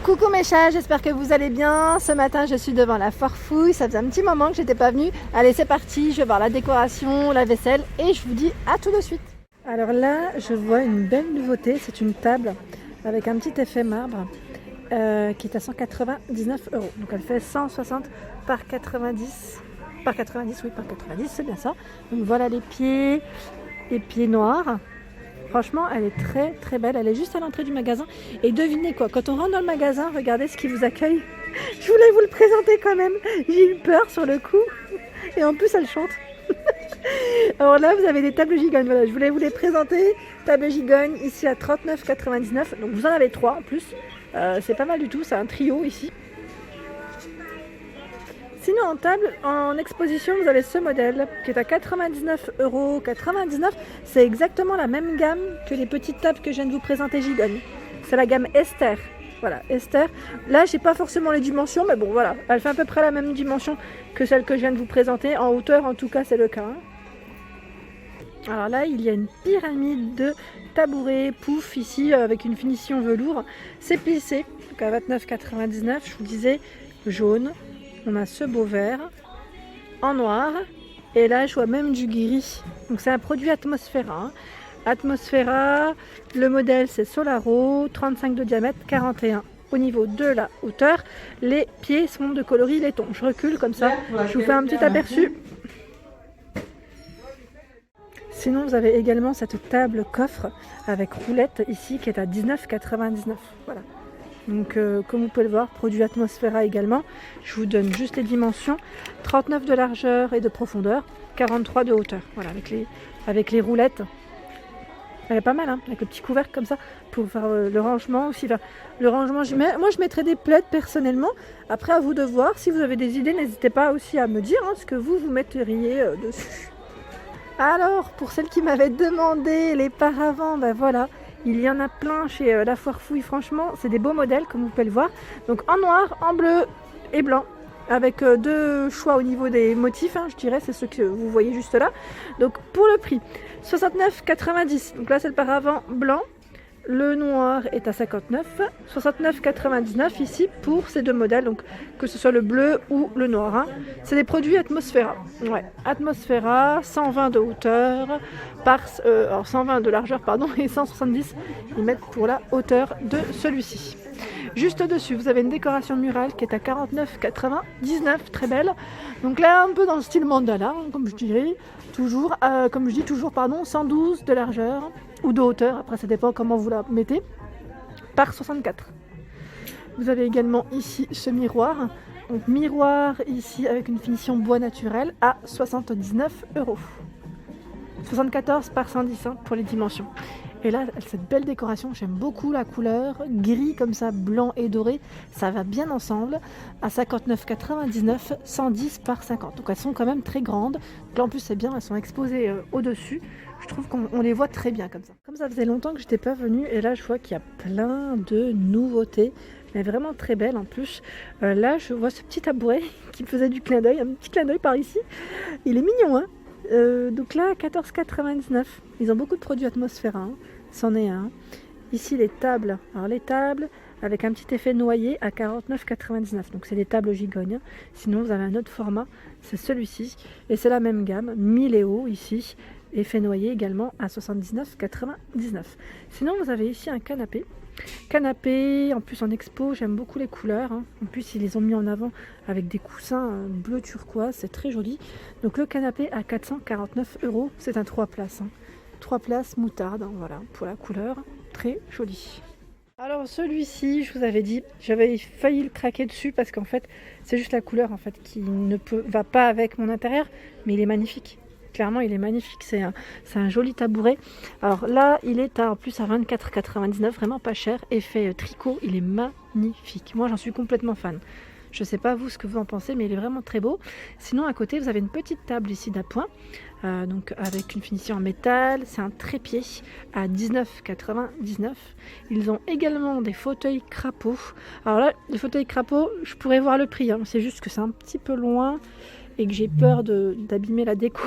Coucou mes chats, j'espère que vous allez bien. Ce matin je suis devant la foire fouille, ça faisait un petit moment que j'étais pas venue. Allez c'est parti, je vais voir la décoration, la vaisselle et je vous dis à tout de suite. Alors là je vois une belle nouveauté, c'est une table avec un petit effet marbre qui est à 199 €. Donc elle fait 160 par 90, par 90, oui par 90 c'est bien ça. Donc voilà les pieds noirs. Franchement, elle est très très belle. Elle est juste à l'entrée du magasin. Et devinez quoi, quand on rentre dans le magasin, regardez ce qui vous accueille. Je voulais vous le présenter quand même. J'ai eu peur sur le coup. Et en plus, elle chante. Alors là, vous avez des tables gigognes. Voilà, je voulais vous les présenter. Table gigogne ici à 39,99 €. Donc vous en avez 3 en plus. C'est pas mal du tout. C'est un trio ici. Sinon en table, en exposition, vous avez ce modèle qui est à 99,99 €. C'est exactement la même gamme que les petites tables que je viens de vous présenter gigogne. C'est la gamme Esther. Voilà, Esther. Là, j'ai pas forcément les dimensions, mais bon, voilà. Elle fait à peu près la même dimension que celle que je viens de vous présenter. En hauteur, en tout cas, c'est le cas. Alors là, il y a une pyramide de tabourets, pouf, ici, avec une finition velours. C'est plissé, donc à 29,99 €. Je vous disais, jaune. On a ce beau vert en noir et là je vois même du gris. Donc c'est un produit Atmosfera. Atmosfera, le modèle c'est Solaro, 35 de diamètre, 41 au niveau de la hauteur. Les pieds sont de coloris laiton. Je recule comme ça, je vous fais un petit aperçu. Sinon vous avez également cette table coffre avec roulette ici qui est à 19,99 €. Voilà. Donc comme vous pouvez le voir, produit Atmosfera également. Je vous donne juste les dimensions. 39 de largeur et de profondeur, 43 de hauteur. Voilà, avec les roulettes. Elle est pas mal, hein, avec le petit couvercle comme ça, pour faire le rangement aussi. Enfin, le rangement, moi je mettrais des plaids personnellement. Après à vous de voir, si vous avez des idées, n'hésitez pas aussi à me dire ce que vous metteriez dessus. Alors, pour celles qui m'avaient demandé les paravents, ben voilà. Il y en a plein chez la foire fouille, franchement, c'est des beaux modèles comme vous pouvez le voir. Donc en noir, en bleu et blanc, avec deux choix au niveau des motifs, je dirais, c'est ce que vous voyez juste là. Donc pour le prix, 69,90 €. Donc là c'est le paravent blanc, le noir est à 59, 69,99 € ici pour ces deux modèles, donc que ce soit le bleu ou le noir. C'est des produits Atmosfera. Ouais, Atmosfera, 120 de hauteur, alors 120 de largeur pardon, et 170 mm pour la hauteur de celui-ci. Juste dessus, vous avez une décoration murale qui est à 49,99 €, très belle. Donc là, un peu dans le style mandala, comme je dirais, toujours, 112 de largeur ou de hauteur, après ça dépend comment vous la mettez, par 64. Vous avez également ici ce miroir, donc miroir ici avec une finition bois naturel à 79 €. 74 par 110 pour les dimensions. Et là, cette belle décoration, j'aime beaucoup la couleur, gris comme ça, blanc et doré, ça va bien ensemble, à 59,99 €, 110 par 50. Donc elles sont quand même très grandes. Donc là en plus c'est bien, elles sont exposées au-dessus. Je trouve qu'on les voit très bien comme ça. Comme ça faisait longtemps que je n'étais pas venue et là je vois qu'il y a plein de nouveautés. Mais vraiment très belle en plus. Là je vois ce petit tabouret qui me faisait du clin d'œil, un petit clin d'œil par ici. Il est mignon hein. Donc là 14,99 €. Ils ont beaucoup de produits Atmosfera, c'en est un. Ici les tables, alors les tables avec un petit effet noyer à 49,99 €. Donc c'est des tables gigognes. Sinon vous avez un autre format, c'est celui-ci. Et c'est la même gamme, 1000 et haut ici. Effet noyer également à 79,99 €. Sinon vous avez ici un canapé. Canapé, en plus en expo, j'aime beaucoup les couleurs. En plus ils les ont mis en avant avec des coussins bleu turquoise, c'est très joli. Donc le canapé à 449 €, c'est un 3 places. 3 places moutarde, voilà, pour la couleur, très joli. Alors celui-ci, je vous avais dit, j'avais failli le craquer dessus parce qu'en fait, c'est juste la couleur en fait qui ne va pas avec mon intérieur, mais il est magnifique. Clairement, il est magnifique, c'est un joli tabouret. Alors là, il est en plus à 24,99 €, vraiment pas cher. Effet tricot, il est magnifique. Moi, j'en suis complètement fan. Je ne sais pas vous ce que vous en pensez, mais il est vraiment très beau. Sinon, à côté, vous avez une petite table ici d'appoint, donc avec une finition en métal. C'est un trépied à 19,99 €. Ils ont également des fauteuils crapauds. Alors là, les fauteuils crapauds, je pourrais voir le prix. C'est juste que c'est un petit peu loin et que j'ai peur d'abîmer la déco.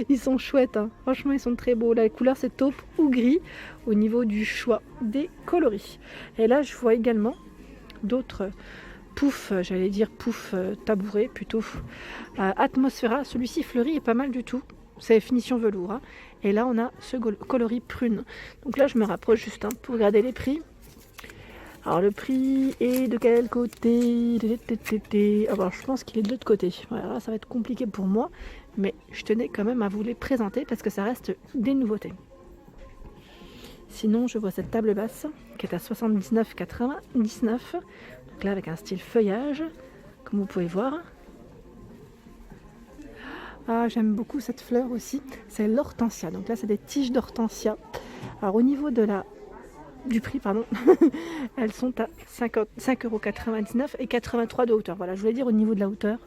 Ils sont chouettes, franchement ils sont très beaux. La couleur c'est taupe ou gris au niveau du choix des coloris. Et là je vois également d'autres pouf, j'allais dire pouf tabouret plutôt. Atmosphera, celui-ci fleuri est pas mal du tout. C'est finition velours. Hein. Et là, on a ce coloris prune. Donc là, je me rapproche juste pour regarder les prix. Alors, le prix est de quel côté? Alors, je pense qu'il est de l'autre côté. Voilà, là, ça va être compliqué pour moi. Mais je tenais quand même à vous les présenter parce que ça reste des nouveautés. Sinon, je vois cette table basse qui est à 79,99. Donc là, avec un style feuillage, comme vous pouvez voir. Ah, j'aime beaucoup cette fleur aussi. C'est l'hortensia. Donc là, c'est des tiges d'hortensia. Alors, au niveau du prix, pardon, elles sont à 5,99 € et 83 de hauteur. Voilà, je voulais dire au niveau de la hauteur.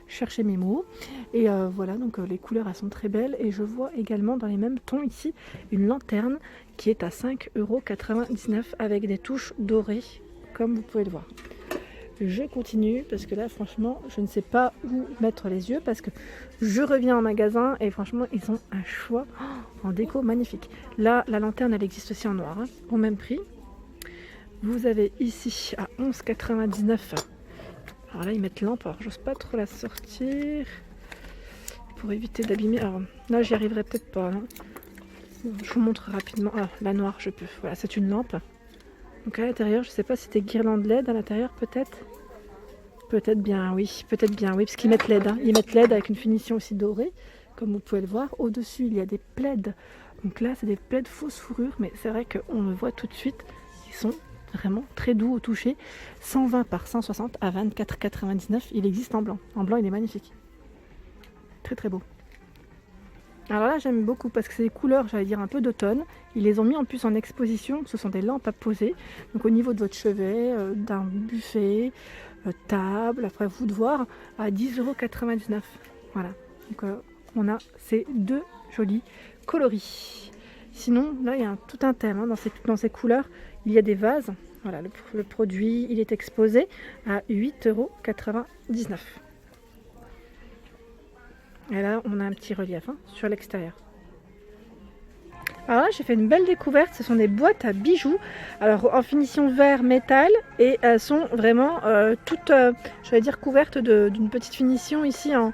Chercher mes mots. Et voilà, donc les couleurs, elles sont très belles. Et je vois également dans les mêmes tons ici, une lanterne qui est à 5,99 € avec des touches dorées, comme vous pouvez le voir. Je continue parce que là, franchement, je ne sais pas où mettre les yeux parce que je reviens en magasin et franchement, ils ont un choix en déco magnifique. Là, la lanterne, elle existe aussi en noir, hein, au même prix. Vous avez ici à 11,99 €. Alors là, ils mettent lampe. Alors, j'ose pas trop la sortir pour éviter d'abîmer. Alors là, j'y arriverai peut-être pas. Hein. Je vous montre rapidement. Ah, la noire, je peux. Voilà, c'est une lampe. Donc à l'intérieur, je sais pas si c'était guirlande LED à l'intérieur, peut-être. Peut-être bien, oui. Peut-être bien, oui, parce qu'ils mettent LED. Hein. Ils mettent LED avec une finition aussi dorée, comme vous pouvez le voir. Au-dessus, il y a des plaids. Donc là, c'est des plaids fausse fourrure, mais c'est vrai qu'on le voit tout de suite. Ils sont vraiment très doux au toucher. 120 par 160 à 24,99. Il existe en blanc. En blanc, il est magnifique. Très très beau. Alors là, j'aime beaucoup parce que c'est des couleurs, j'allais dire, un peu d'automne. Ils les ont mis en plus en exposition. Ce sont des lampes à poser. Donc au niveau de votre chevet, d'un buffet, table, après vous de voir, à 10,99 €. Voilà. Donc on a ces deux jolis coloris. Sinon, là, il y a tout un thème hein, dans ces couleurs. Il y a des vases. Voilà, le produit, il est exposé à 8,99 €. Et là, on a un petit relief hein, sur l'extérieur. Alors là, j'ai fait une belle découverte. Ce sont des boîtes à bijoux. Alors, en finition verre métal. Et elles sont vraiment toutes, j'allais dire, couvertes d'une petite finition ici en...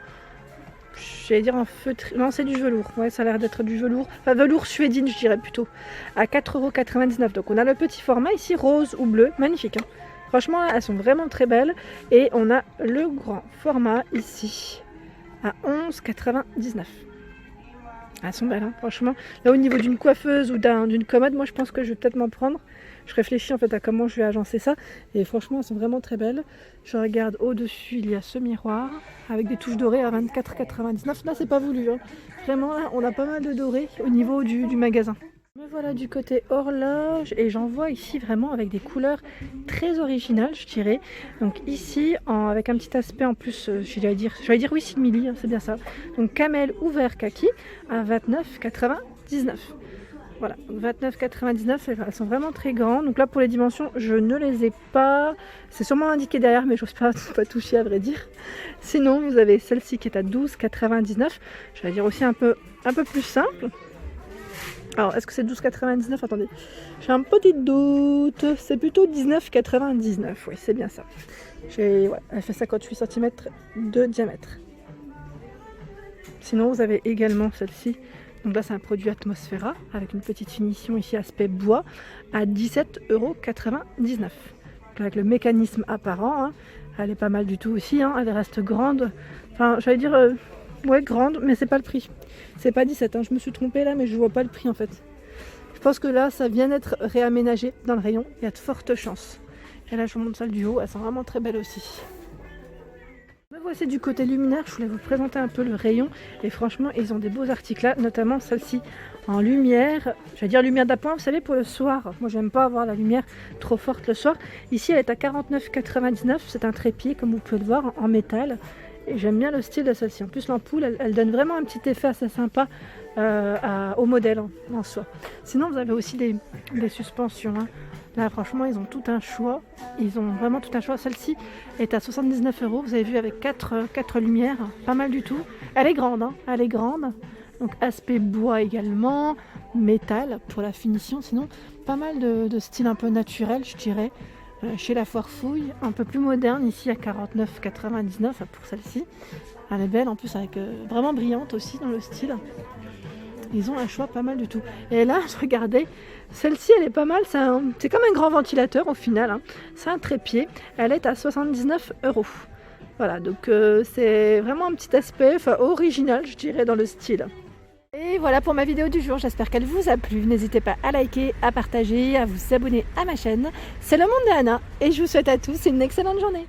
J'allais dire en feutre. Non, c'est du velours. Ouais, ça a l'air d'être du velours. Enfin, velours suédine, je dirais plutôt. À 4,99 €. Donc, on a le petit format ici, rose ou bleu. Magnifique. Hein. Franchement, elles sont vraiment très belles. Et on a le grand format ici. À 11,99 €. Elles sont belles, hein, franchement. Là, au niveau d'une coiffeuse ou d'une commode, moi, je pense que je vais peut-être m'en prendre. Je réfléchis en fait à comment je vais agencer ça. Et franchement, elles sont vraiment très belles. Je regarde au-dessus, il y a ce miroir avec des touches dorées à 24,99 €. Là, c'est pas voulu. Hein. Vraiment, là, on a pas mal de doré au niveau du magasin. Me voilà du côté horloge et j'en vois ici vraiment avec des couleurs très originales, je dirais. Donc ici, avec un petit aspect en plus, j'allais dire oui, simili, hein, c'est bien ça. Donc camel ouvert kaki à 29,99 €. Voilà, 29,99 €, elles sont vraiment très grandes. Donc là, pour les dimensions, je ne les ai pas. C'est sûrement indiqué derrière, mais j'ose pas toucher à vrai dire. Sinon, vous avez celle-ci qui est à 12,99 €. Je vais dire aussi un peu plus simple. Alors, est-ce que c'est 12,99 €? Attendez, j'ai un petit doute. C'est plutôt 19,99 €. Oui, c'est bien ça. Ouais, elle fait 58 cm de diamètre. Sinon, vous avez également celle-ci. Donc là, c'est un produit Atmosphera avec une petite finition ici, aspect bois, à 17,99 €. Avec le mécanisme apparent, hein. Elle est pas mal du tout aussi. Hein. Elle reste grande. Enfin, j'allais dire... ouais, grande, mais c'est pas le prix. C'est pas 17, hein. Je me suis trompée là, mais je vois pas le prix en fait. Je pense que là, ça vient d'être réaménagé dans le rayon. Il y a de fortes chances. Et là, je vous montre celle du haut. Elles sont vraiment très belles aussi. Me voici du côté luminaire. Je voulais vous présenter un peu le rayon. Et franchement, ils ont des beaux articles là, notamment celle-ci en lumière. Je vais dire lumière d'appoint, vous savez, pour le soir. Moi, j'aime pas avoir la lumière trop forte le soir. Ici, elle est à 49,99 €. C'est un trépied, comme vous pouvez le voir, en métal. Et j'aime bien le style de celle-ci. En plus, l'ampoule, elle donne vraiment un petit effet assez sympa au modèle en soi. Sinon, vous avez aussi des suspensions. Hein. Là, franchement, ils ont tout un choix. Ils ont vraiment tout un choix. Celle-ci est à 79 €. Vous avez vu avec 4 lumières. Pas mal du tout. Elle est grande. Hein. Elle est grande. Donc, aspect bois également. Métal pour la finition. Sinon, pas mal de style un peu naturel, je dirais. chez la Foire Fouille, un peu plus moderne ici à 49,99 pour celle-ci. Elle est belle en plus, avec vraiment brillante aussi dans le style. Ils ont un choix pas mal du tout. Et là, je regardais, celle-ci elle est pas mal, c'est comme un grand ventilateur au final, hein. C'est un trépied, elle est à 79 €. Voilà, donc c'est vraiment un petit aspect original, je dirais, dans le style. Et voilà pour ma vidéo du jour, j'espère qu'elle vous a plu. N'hésitez pas à liker, à partager, à vous abonner à ma chaîne. C'est le monde de Anna et je vous souhaite à tous une excellente journée.